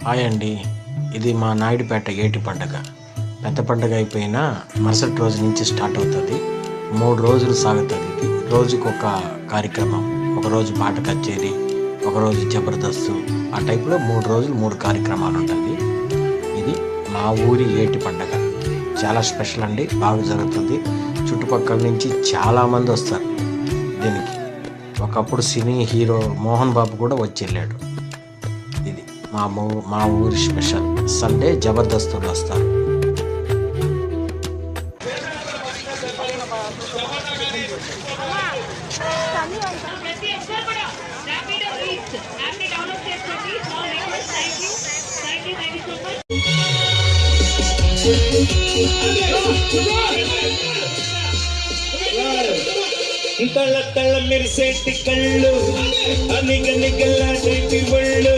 Hi అండి, ఇది మా నాయుడుపేట ఏటి పండగ. పెద్ద పండగ అయిపోయినా మరుసటి రోజు నుంచి స్టార్ట్ అవుతుంది. 3 రోజులు సాగుతుంది. ఇది రోజుకొక కార్యక్రమం. ఒకరోజు పాట కచేరీ, ఒకరోజు జబర్దస్తు, ఆ టైప్లో 3 రోజులు 3 కార్యక్రమాలు ఉంటుంది. ఇది మా ఊరి ఏటి పండగ. చాలా స్పెషల్ అండి, బాగా జరుగుతుంది. చుట్టుపక్కల నుంచి చాలామంది వస్తారు దీనికి. ఒకప్పుడు సినీ హీరో మోహన్ బాబు కూడా వచ్చి వెళ్ళాడు. ఇది మా ఊరి స్పెషల్. సండే జబర్దస్తులు వస్తారు. తళ్ళ తళ్ళ మెరిసేటి కళ్ళు, అనిగ నిగలాడేటి ఒళ్ళు.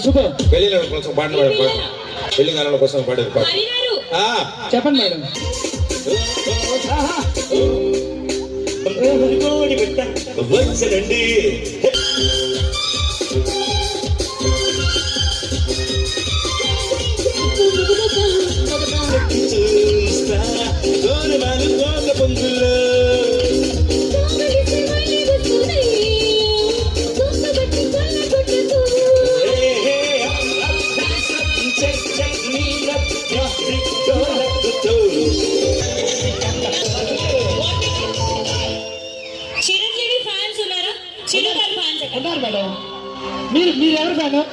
సూపర్. పెళ్లి కోసం పాటలు పాడే పాట, పెళ్లి గానాల కోసం పాడేది పాట. చెప్పండి మేడం. వచ్చనండి. చూస్తా గోరుమాలు గోగ పొందులో ఉన్నారు మేడం. మీరు ఎవరు మేడం?